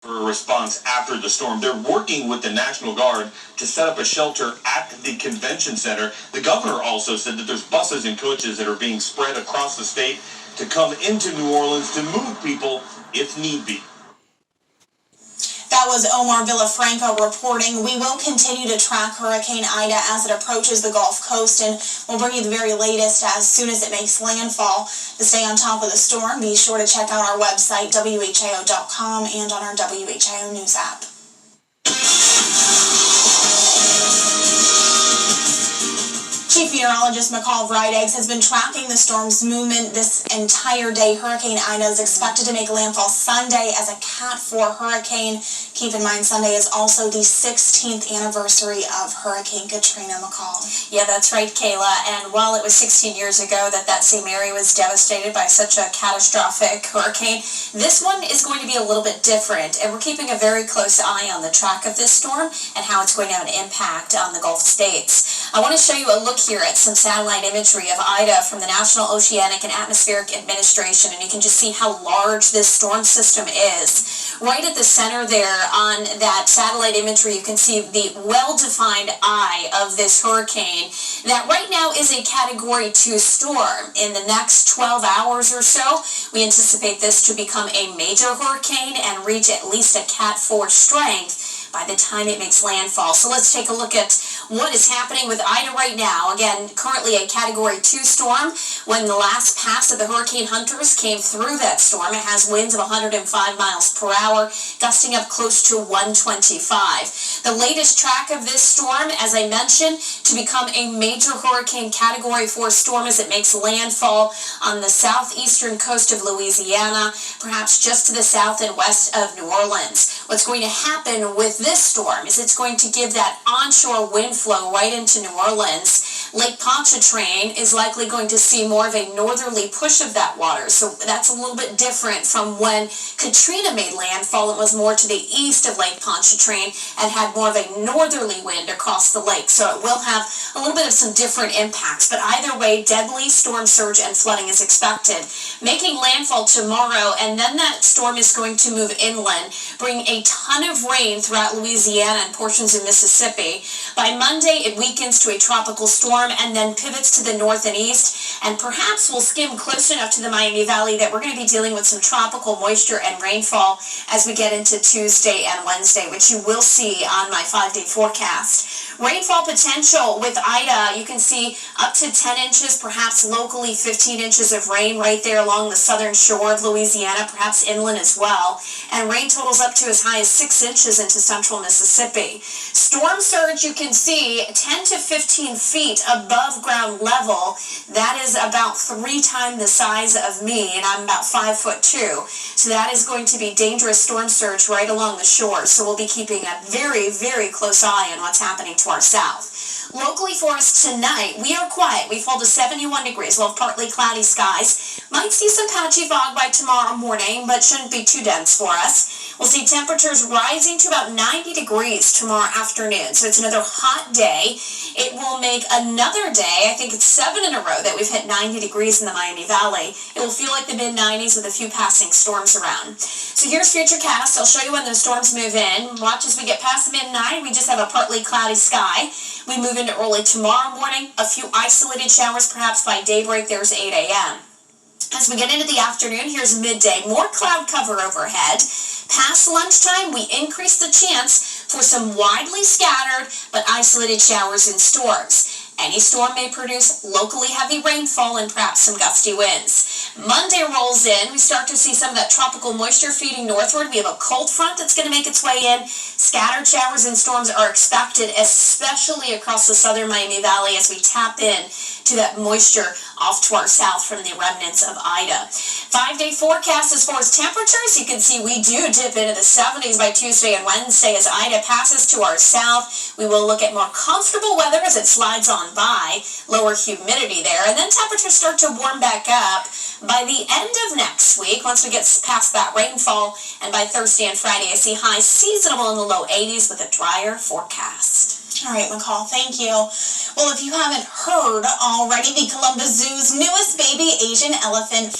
for a response after the storm. They're working with the National Guard to set up a shelter at the convention center. The governor also said that there's buses and coaches that are being spread across the state to come into New Orleans to move people if need be. That was Omar Villafranca reporting. We will continue to track Hurricane Ida as it approaches the Gulf Coast, and we'll bring you the very latest as soon as it makes landfall. To stay on top of the storm, be sure to check out our website, WHIO.com, and on our WHIO News app. Chief Meteorologist McCall Vrydaghs has been tracking the storm's movement this entire day. Hurricane Ida is expected to make landfall Sunday as a Cat 4 hurricane. Keep in mind, Sunday is also the 16th anniversary of Hurricane Katrina. McCall. Yeah, that's right, Kayla. And while it was 16 years ago that same area was devastated by such a catastrophic hurricane, this one is going to be a little bit different. And we're keeping a very close eye on the track of this storm and how it's going to have an impact on the Gulf states. I want to show you a look here at some satellite imagery of Ida from the National Oceanic and Atmospheric Administration, and you can just see how large this storm system is. Right at the center there on that satellite imagery, you can see the well-defined eye of this hurricane that right now is a Category 2 storm. In the next 12 hours or so, we anticipate this to become a major hurricane and reach at least a Cat 4 strength by the time it makes landfall. So let's take a look at what is happening with Ida right now. Again, currently a Category 2 storm. When the last pass of the hurricane hunters came through that storm, it has winds of 105 miles per hour, gusting up close to 125. The latest track of this storm, as I mentioned, to become a major hurricane Category 4 storm as it makes landfall on the southeastern coast of Louisiana, perhaps just to the south and west of New Orleans. What's going to happen with this storm is it's going to give that onshore wind flow right into New Orleans. Lake Pontchartrain is likely going to see more of a northerly push of that water, so that's a little bit different from when Katrina made landfall. It was more to the east of Lake Pontchartrain and had more of a northerly wind across the lake, so it will have a little bit of some different impacts, but either way, deadly storm surge and flooding is expected. Making landfall tomorrow, and then that storm is going to move inland, bring a ton of rain throughout Louisiana and portions of Mississippi. By Monday, it weakens to a tropical storm and then pivots to the north and east, and perhaps will skim close enough to the Miami Valley that we're going to be dealing with some tropical moisture and rainfall as we get into Tuesday and Wednesday, which you will see on my 5-day forecast. Rainfall potential with Ida, you can see up to 10 inches, perhaps locally 15 inches of rain right there along the southern shore of Louisiana, perhaps inland as well, and rain totals up to as high as 6 inches into central Mississippi. Storm surge, you can see 10 to 15 feet above ground level. That is about 3 times the size of me, and I'm about 5'2". So that is going to be dangerous storm surge right along the shore. So we'll be keeping a very, very close eye on what's happening to our south. Locally for us tonight, we are quiet. We fall to 71 degrees. We'll have partly cloudy skies. Might see some patchy fog by tomorrow morning, but shouldn't be too dense for us. We'll see temperatures rising to about 90 degrees tomorrow afternoon. So it's another hot day. It will make another day, I think it's 7 in a row that we've hit 90 degrees in the Miami Valley. It will feel like the mid-90s with a few passing storms around. So here's Futurecast. I'll show you when those storms move in. Watch as we get past midnight. We just have a partly cloudy sky. We move into early tomorrow morning. A few isolated showers perhaps by daybreak. There's 8 a.m. As we get into the afternoon, here's midday. More cloud cover overhead. Past lunchtime, we increase the chance for some widely scattered but isolated showers and storms. Any storm may produce locally heavy rainfall and perhaps some gusty winds. Monday rolls in. We start to see some of that tropical moisture feeding northward. We have a cold front that's going to make its way in. Scattered showers and storms are expected, especially across the southern Miami Valley as we tap in to that moisture off to our south from the remnants of Ida. 5-day forecast as far as temperatures, you can see we do dip into the 70s by Tuesday and Wednesday as Ida passes to our south. We will look at more comfortable weather as it slides on by, lower humidity there, and then temperatures start to warm back up by the end of next week once we get past that rainfall, and by Thursday and Friday I see highs seasonable in the low 80s with a drier forecast. All right, McCall, thank you. Well, if you haven't heard already, the Columbus Zoo's newest baby Asian elephant